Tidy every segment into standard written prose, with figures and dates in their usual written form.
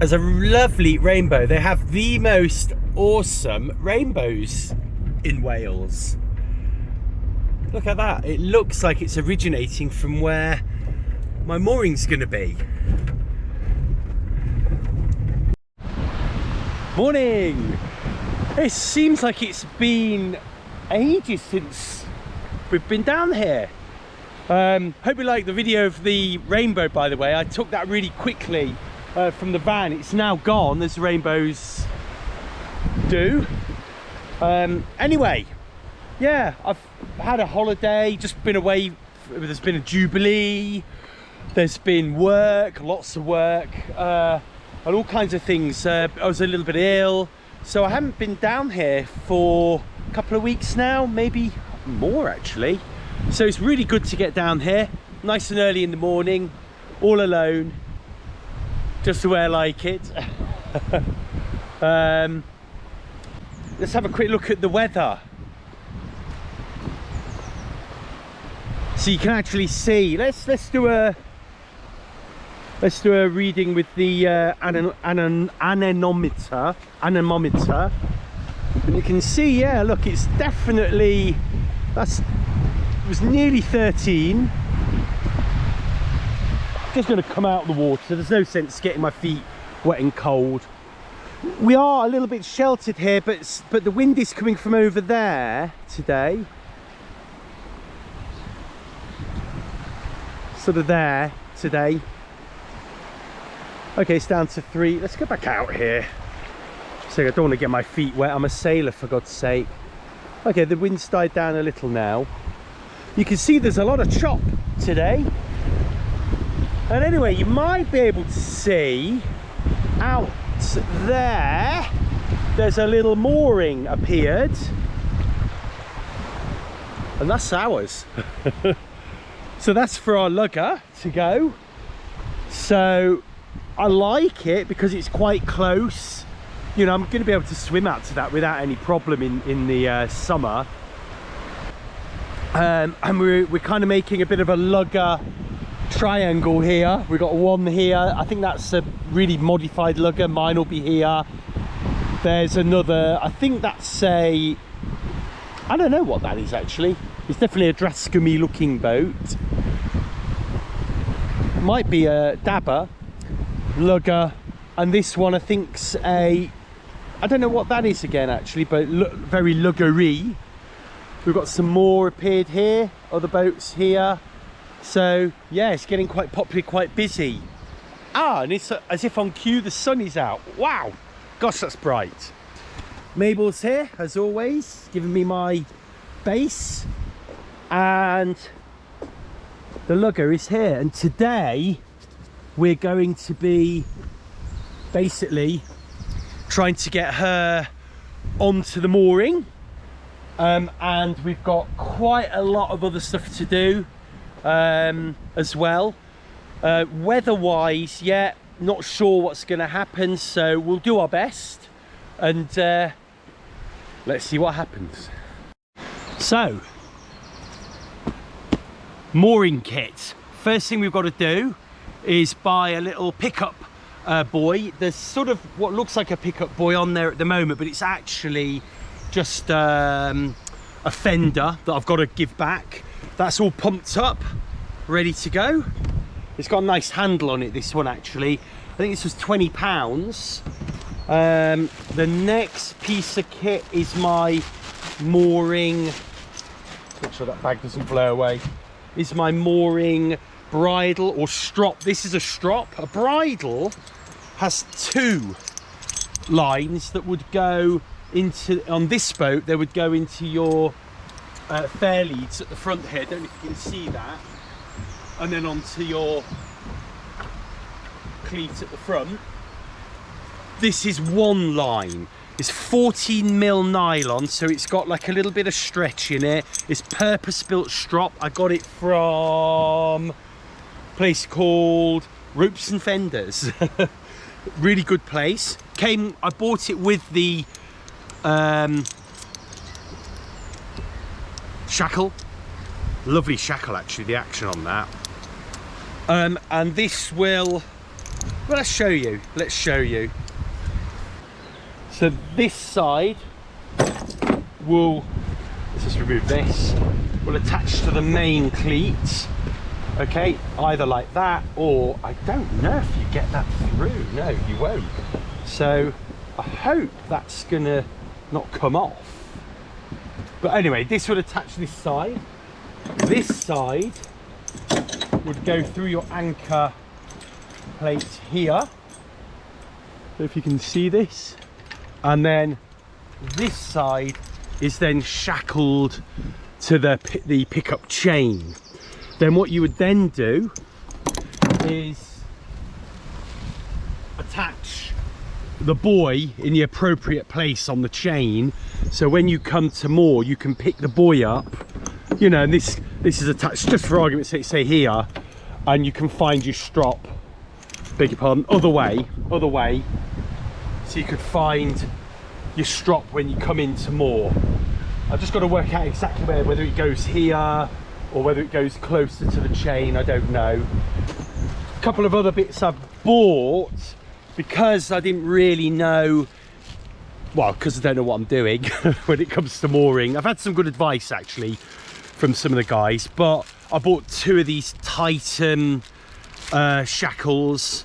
as a lovely rainbow. They have the most awesome rainbows in Wales. Look at that. It looks like it's originating from where my mooring's gonna be. Morning! It seems like it's been ages since we've been down here. Hope you like the video of the rainbow, by the way. I took that really quickly from the van. It's now gone, as rainbows do. Anyway, yeah, I've had a holiday, just been away. There's been a jubilee, there's been work, lots of work, and all kinds of things. I was a little bit ill, so I haven't been down here for a couple of weeks now, maybe more actually. So it's really good to get down here, nice and early in the morning, all alone, just the way I like it. Let's have a quick look at the weather. So you can actually see. Let's do a reading with the anemometer, and you can see, yeah, look, it's definitely, it was nearly 13. Just going to come out of the water. There's no sense getting my feet wet and cold. We are a little bit sheltered here, but the wind is coming from over there today. Sort of there today. Okay, it's down to 3. Let's go back out here. So I don't want to get my feet wet. I'm a sailor, for God's sake. Okay, the wind's died down a little now. You can see there's a lot of chop today. And anyway, you might be able to see out there, there's a little mooring appeared. And that's ours. So that's for our lugger to go. So I like it because it's quite close. You know, I'm going to be able to swim out to that without any problem in the summer. And we're kind of making a bit of a lugger triangle here. We've got one here. I think that's a really modified lugger. Mine will be here. There's another, I think that's I don't know what that is actually. It's definitely a Draskamy looking boat. It might be a dabber, lugger, and this one I think's I don't know what that is again actually, but very luggery. We've got some more appeared here, other boats here. So yeah, it's getting quite popular, quite busy. And it's as if on cue the sun is out. Wow, gosh, that's bright. Mabel's here as always, giving me my base, and the lugger is here. And today we're going to be basically trying to get her onto the mooring, and we've got quite a lot of other stuff to do as well. Weather wise, yeah, not sure what's going to happen, so we'll do our best, and let's see what happens. So, mooring kit. First thing we've got to do is buy a little pickup buoy. There's sort of what looks like a pickup buoy on there at the moment, but it's actually just a fender that I've got to give back. That's all pumped up, ready to go. It's got a nice handle on it, this one actually. I think this was £20. The next piece of kit is my mooring, make sure that bag doesn't blow away, is my mooring bridle or strop. This is a strop. A bridle has 2 lines that would go into, on this boat, they would go into your fair leads at the front here. Don't know if you can see that. And then onto your cleat at the front. This is one line. It's 14mm nylon, so it's got like a little bit of stretch in it. It's purpose-built strop. I got it from a place called Ropes and Fenders. Really good place. I bought it with the shackle. Lovely shackle actually, the action on that. And this will Well, let's show you. Let's show you. So this side will, let's just remove this, will attach to the main cleat. Okay, either like that, or I don't know if you get that through. No, you won't. So I hope that's gonna not come off. But anyway, this would attach this side. This side would go through your anchor plate here. So if you can see this. And then this side is then shackled to the pickup chain. Then what you would then do is attach the buoy in the appropriate place on the chain, so when you come to moor you can pick the buoy up, you know, and this is attached, just for argument's sake, say here, and you can find your strop, beg your pardon, other way, so you could find your strop when you come into moor. I've just got to work out exactly where, whether it goes here or whether it goes closer to the chain, I don't know. A couple of other bits I've bought because I didn't really know, well, because I don't know what I'm doing when it comes to mooring. I've had some good advice actually from some of the guys, but I bought 2 of these Titan shackles.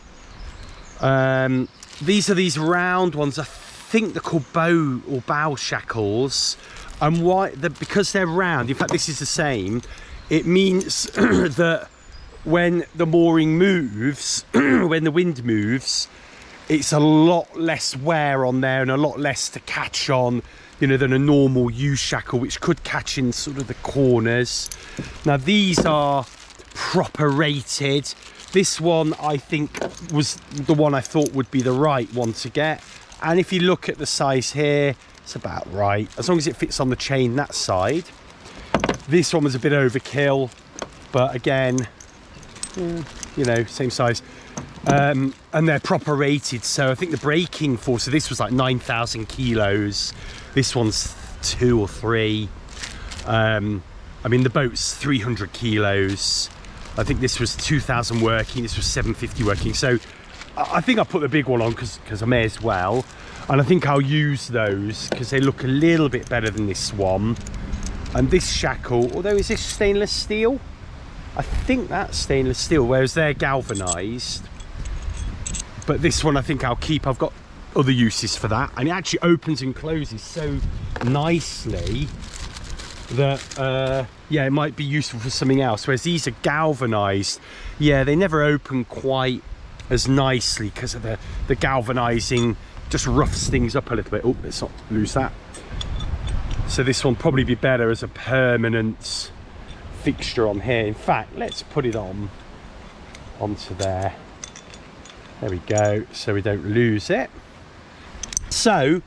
These are these round ones. I think they're called bow shackles. And why? Because they're round, in fact this is the same, it means that when the mooring moves, when the wind moves, it's a lot less wear on there and a lot less to catch on, you know, than a normal U-shackle, which could catch in sort of the corners. Now these are proper rated. This one I think was the one I thought would be the right one to get. And if you look at the size here, it's about right, as long as it fits on the chain that side. This one was a bit overkill, but again, you know, same size. And they're proper rated, so I think the braking force, so this was like 9,000 kilos. This one's 2 or 3. I mean, the boat's 300 kilos. I think this was 2,000 working, this was 750 working. So I think I'll put the big one on because I may as well. And I think I'll use those because they look a little bit better than this one. And this shackle, although is this stainless steel? I think that's stainless steel, whereas they're galvanized. But this one I think I'll keep. I've got other uses for that. And it actually opens and closes so nicely that, yeah, it might be useful for something else. Whereas these are galvanized. Yeah, they never open quite as nicely because of the galvanizing just roughs things up a little bit. Oh, let's not lose that. So this one probably be better as a permanent fixture on here. In fact, let's put it onto there. There we go, so we don't lose it. So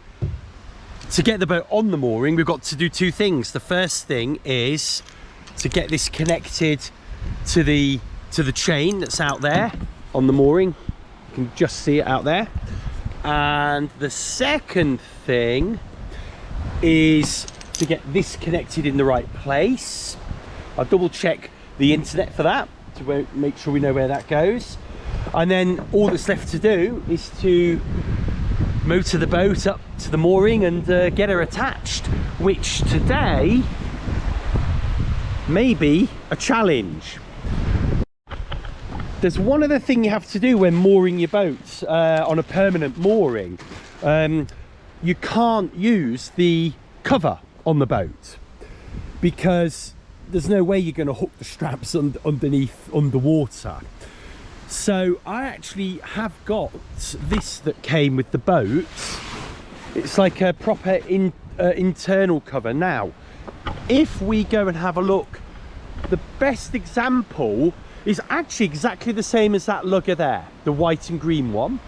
to get the boat on the mooring, we've got to do 2 things. The first thing is to get this connected to the chain that's out there on the mooring. You can just see it out there. And the second thing is to get this connected in the right place. I'll double check the internet for that to make sure we know where that goes. And then all that's left to do is to motor the boat up to the mooring and get her attached, which today may be a challenge. There's one other thing you have to do when mooring your boat on a permanent mooring. You can't use the cover on the boat because there's no way you're going to hook the straps underneath underwater. So I actually have got this that came with the boat. It's like a proper internal cover. Now, if we go and have a look, the best example is actually exactly the same as that lugger there, the white and green one.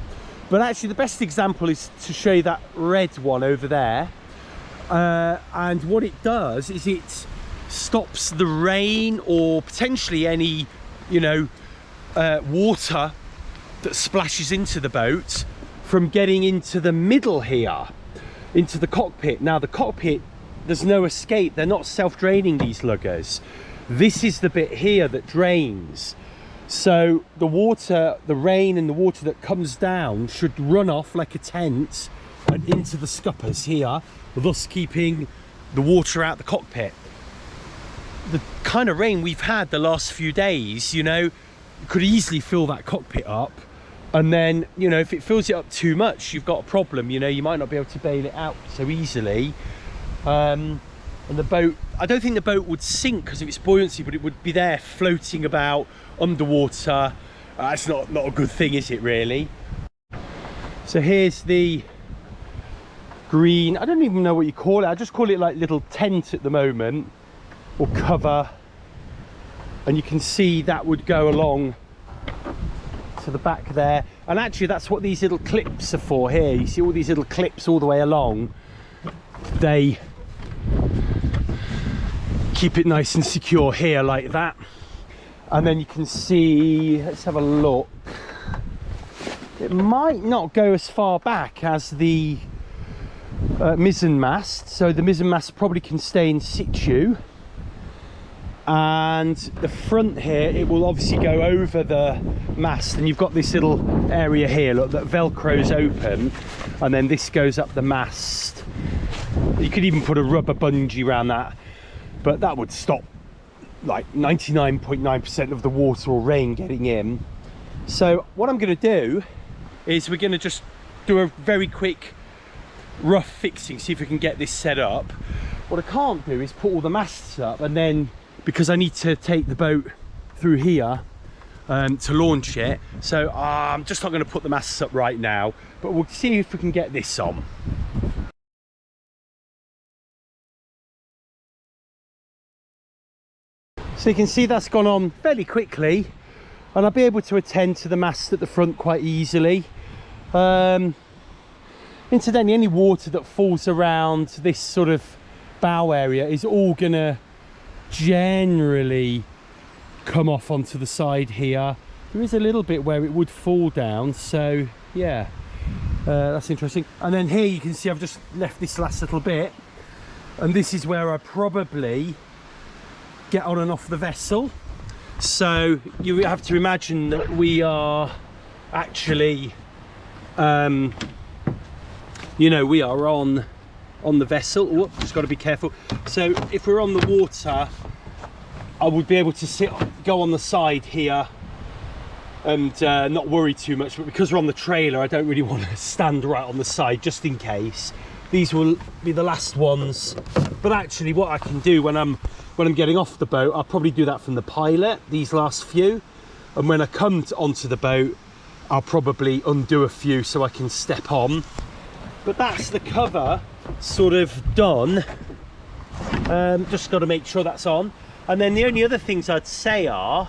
But actually the best example is to show you that red one over there. And what it does is it stops the rain or potentially any, you know, water that splashes into the boat from getting into the middle here, into the cockpit. Now the cockpit, there's no escape. They're not self-draining, these luggers. This is the bit here that drains. So the water, the rain and the water that comes down should run off like a tent and into the scuppers here, thus keeping the water out the cockpit. The kind of rain we've had the last few days, you know, could easily fill that cockpit up, and then, you know, if it fills it up too much, you've got a problem. You know, you might not be able to bail it out so easily. And the boat, I don't think the boat would sink because of its buoyancy, but it would be there floating about underwater. That's not a good thing, is it, really? So here's the green, I don't even know what you call it, I just call it like little tent at the moment, or cover, and you can see that would go along to the back there. And actually that's what these little clips are for here. You see all these little clips all the way along, they keep it nice and secure here like that. And then you can see, let's have a look, it might not go as far back as the mizzen mast, so the mizzen mast probably can stay in situ, and the front here, it will obviously go over the mast, and you've got this little area here, look, that velcros open, and then this goes up the mast. You could even put a rubber bungee around that, but that would stop like 99.9% of the water or rain getting in. So what I'm going to do is we're going to just do a very quick rough fixing, see if we can get this set up. What I can't do is put all the masts up, and then because I need to take the boat through here to launch it, so I'm just not going to put the masts up right now, but we'll see if we can get this on. So you can see that's gone on fairly quickly, and I'll be able to attend to the mast at the front quite easily. Incidentally, any water that falls around this sort of bow area is all gonna generally come off onto the side here. There is a little bit where it would fall down, so yeah, that's interesting. And then here you can see I've just left this last little bit, and this is where I probably get on and off the vessel. So you have to imagine that we are actually you know, we are on the vessel. Whoop, just got to be careful. So if we're on the water, I would be able to go on the side here and not worry too much, but because we're on the trailer, I don't really want to stand right on the side just in case. These will be the last ones, but actually what I can do when I'm getting off the boat, I'll probably do that from the pilot, these last few, and when I come onto the boat, I'll probably undo a few so I can step on. But that's the cover sort of done. Just got to make sure that's on. And then the only other things I'd say are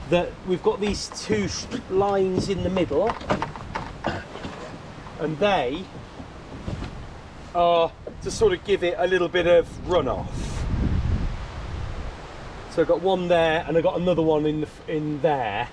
that we've got these two lines in the middle, and they are to sort of give it a little bit of runoff. So I've got one there, and I've got another one in there.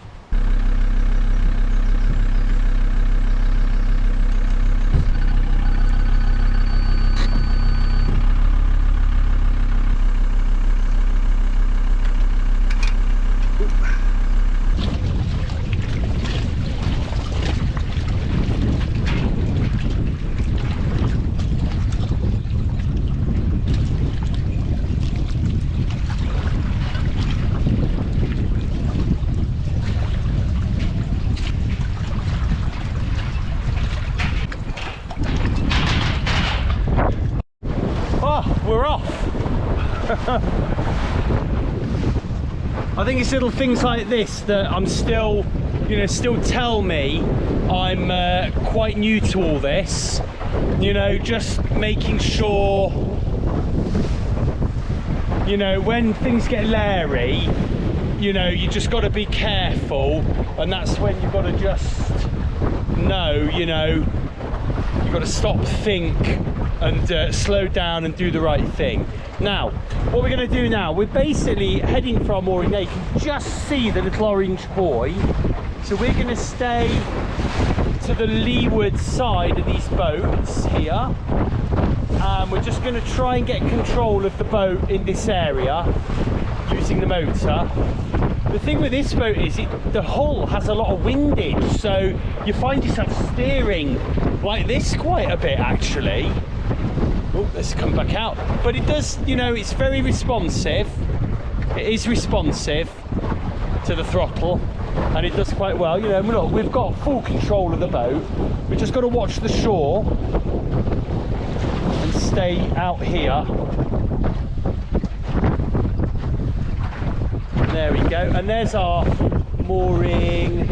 We're off. I think it's little things like this that I'm still, you know, still tell me I'm quite new to all this. You know, just making sure, you know, when things get leery, you know, you just got to be careful, and that's when you've got to just know, you know, you've got to stop, think, and slow down and do the right thing. Now, what we're going to do now, we're basically heading for our mooring there. You can just see the little orange buoy. So we're going to stay to the leeward side of these boats here. We're just going to try and get control of the boat in this area using the motor. The thing with this boat is the hull has a lot of windage, so you find yourself steering like this quite a bit actually. Oh, let's come back out. But it does, you know, it's very responsive. It is responsive to the throttle, and it does quite well. You know, look, we've got full control of the boat. We've just got to watch the shore and stay out here. There we go, and there's our mooring.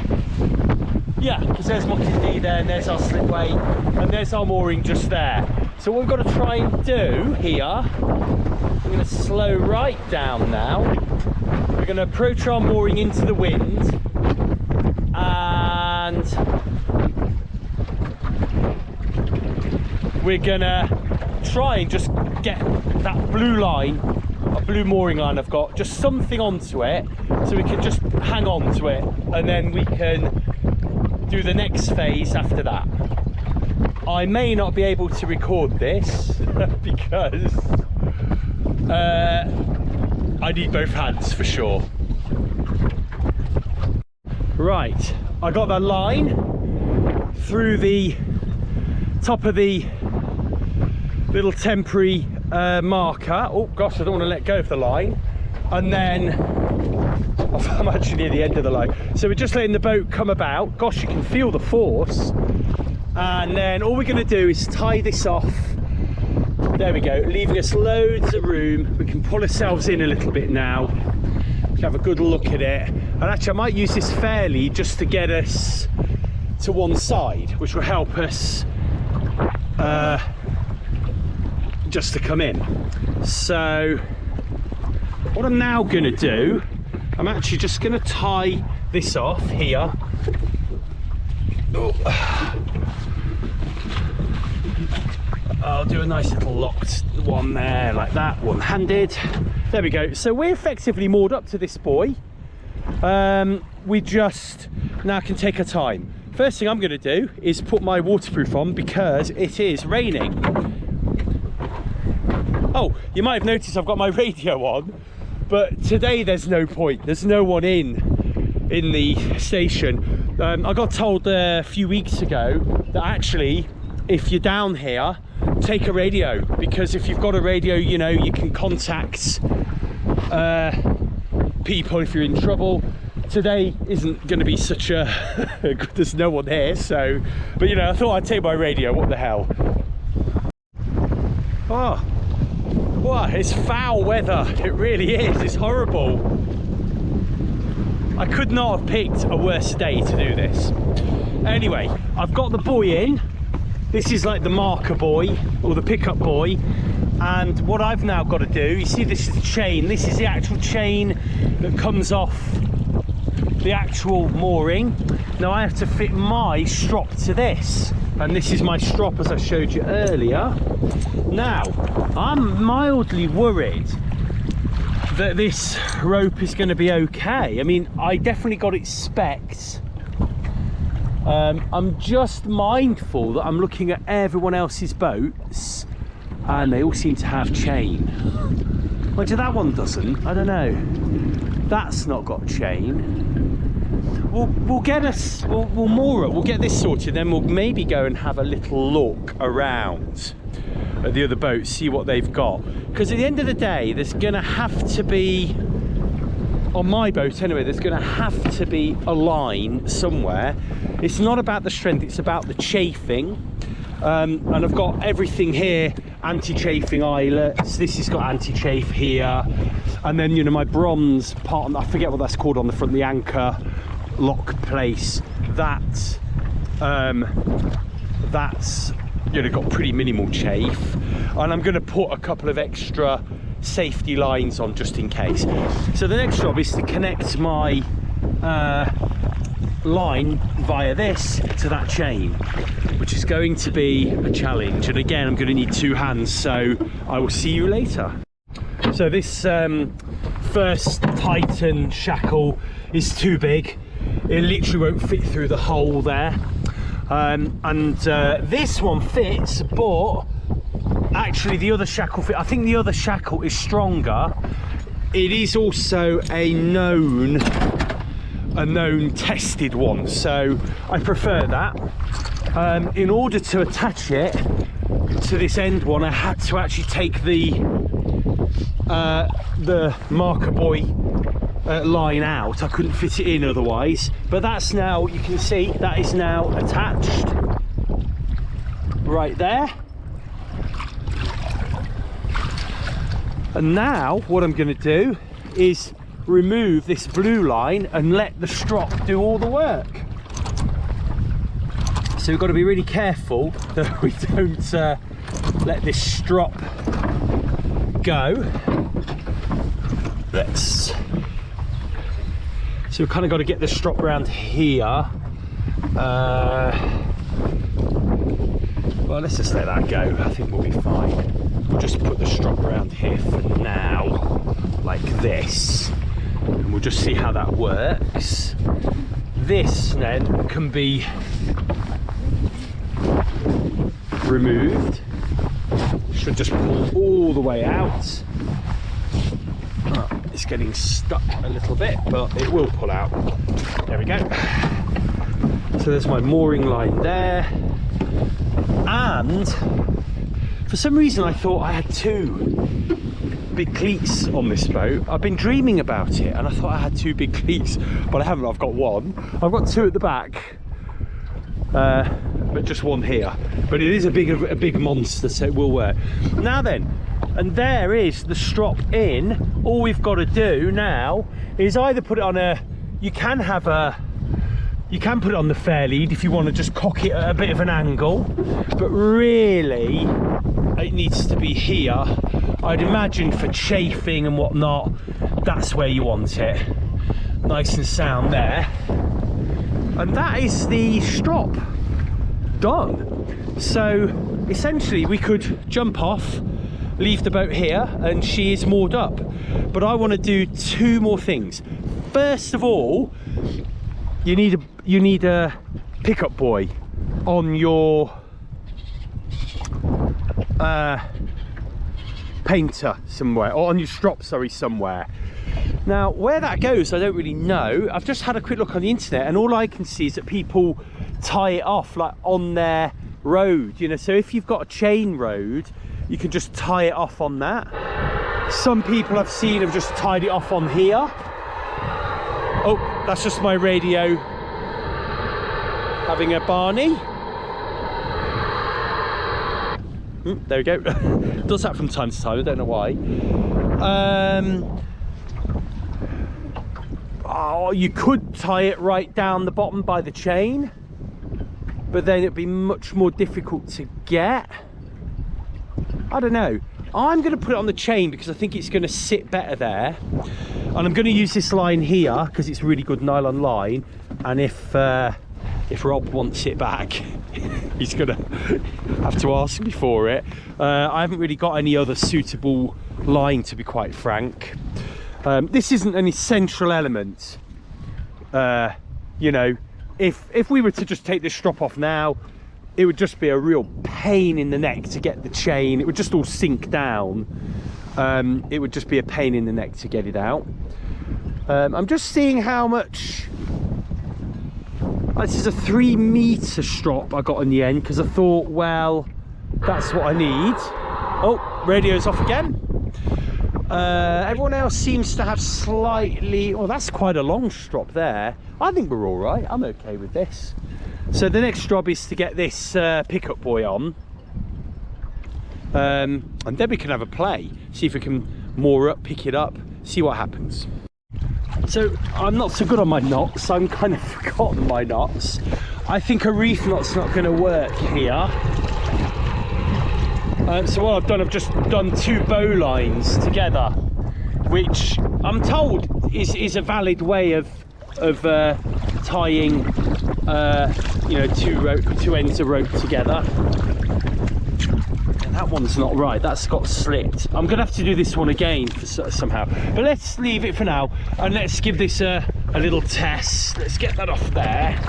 Yeah, because there's Muckety there, and there's our slipway, and there's our mooring just there. So what we've got to try and do here, I'm going to slow right down now. We're going to approach our mooring into the wind, and we're going to try and just get that blue line, a blue mooring line I've got, just something onto it, so we can just hang on to it, and then we can do the next phase after that. I may not be able to record this because I need both hands for sure. Right, I got that line through the top of the little temporary marker. Oh gosh, I don't want to let go of the line. And then I'm actually near the end of the line. So we're just letting the boat come about. Gosh, you can feel the force. And then all we're going to do is tie this off. There we go, leaving us loads of room. We can pull ourselves in a little bit now. Have a good look at it. And actually I might use this fairly just to get us to one side, which will help us just to come in. So what I'm now going to do, I'm actually just going to tie this off here. Oh. I'll do a nice little locked one there, like that, one-handed. There we go. So we're effectively moored up to this buoy. We just now can take our time. First thing I'm going to do is put my waterproof on because it is raining. Oh, you might have noticed I've got my radio on, but today there's no point. There's no one in the station. I got told a few weeks ago that actually, if you're down here, take a radio, because if you've got a radio, you know, you can contact people if you're in trouble. Today isn't going to be such a there's no one here, so, but you know, I thought I'd take my radio. What the hell. Oh, wow, it's foul weather. It really is. It's horrible. I could not have picked a worse day to do this. Anyway, I've got the buoy in. This is like the marker buoy, or the pickup buoy. And what I've now got to do, you see this is the chain. This is the actual chain that comes off the actual mooring. Now I have to fit my strop to this. And this is my strop as I showed you earlier. Now, I'm mildly worried that this rope is going to be okay. I mean, I definitely got it spec'd. I'm just mindful that I'm looking at everyone else's boats and they all seem to have chain. Well, that one doesn't. I don't know. That's not got chain. We'll get us. We'll moor it. We'll get this sorted. Then we'll maybe go and have a little look around at the other boats, see what they've got. Because at the end of the day, there's going to have to be, on my boat anyway, there's going to have to be a line somewhere. It's not about the strength, it's about the chafing. And I've got everything here, anti-chafing eyelets. This has got anti-chafe here. And then, you know, my bronze part, I forget what that's called on the front, the anchor lock place. That's you know, got pretty minimal chafe. And I'm going to put a couple of extra safety lines on just in case. So the next job is to connect my line via this to that chain, which is going to be a challenge. And again, I'm going to need two hands, so I will see you later. So this first Titan shackle is too big. It literally won't fit through the hole there. This one fits, but actually the other shackle fit. I think the other shackle is stronger. it is also a known tested one, so I prefer that. In order to attach it to this end one, I had to actually take the marker buoy line out. I couldn't fit it in otherwise, but that's now, you can see that is now attached right there. And now what I'm going to do is remove this blue line and let the strop do all the work. So we've got to be really careful that we don't let this strop go. So we've kind of got to get the strop around here. Well, let's just let that go. I think we'll be fine. We'll just put the strop around here for now, like this, and we'll just see how that works. This then can be removed. Should just pull all the way out. Oh, it's getting stuck a little bit, but it will pull out. There we go. So there's my mooring line there. And for some reason I thought I had two big cleats on this boat. I've been dreaming about it and I thought I had two big cleats, but I haven't. I've got one. I've got two at the back, but just one here. But it is a big monster, so it will work. Now then, and there is the strop in. All we've got to do now is either put it on you can put it on the fair lead if you want to just cock it at a bit of an angle, but really it needs to be here. I'd imagine for chafing and whatnot, that's where you want it. Nice and sound there. And that is the strop done. So essentially we could jump off, leave the boat here, and she is moored up. But I want to do two more things. First of all, you need a pickup buoy on your painter somewhere, or on your strop, sorry, somewhere. Now where that goes I don't really know. I've just had a quick look on the internet and all I can see is that people tie it off like on their road, you know. So if you've got a chain road, you can just tie it off on that. Some people I've seen have just tied it off on here. Oh, that's just my radio having a Barney. There we go. Does that from time to time, I don't know why. Oh, you could tie it right down the bottom by the chain, but then it'd be much more difficult to get. I don't know. I'm going to put it on the chain because I think it's going to sit better there, and I'm going to use this line here because it's really good nylon line. And if Rob wants it back, he's going to have to ask me for it. I haven't really got any other suitable line, to be quite frank. This isn't an essential element. You know, if we were to just take this strop off now, it would just be a real pain in the neck to get the chain. It would just all sink down. It would just be a pain in the neck to get it out. I'm just seeing how much. This is a 3 meter strop I got in the end because I thought, well, that's what I need. Oh, radio's off again. Everyone else seems to have slightly, well, that's quite a long strop there. I think we're all right. I'm okay with this. So the next job is to get this pickup buoy on, and then we can have a play, see if we can moor up, pick it up, see what happens. So I'm not so good on my knots. I'm kind of forgotten my knots. I think a reef knot's not going to work here. So what I've done, I've just done 2 bow lines together, which I'm told is a valid way of tying you know, 2 ends of rope together. And that one's not right, that's got slipped. I'm gonna have to do this one again somehow, but let's leave it for now and let's give this a little test. Let's get that off there.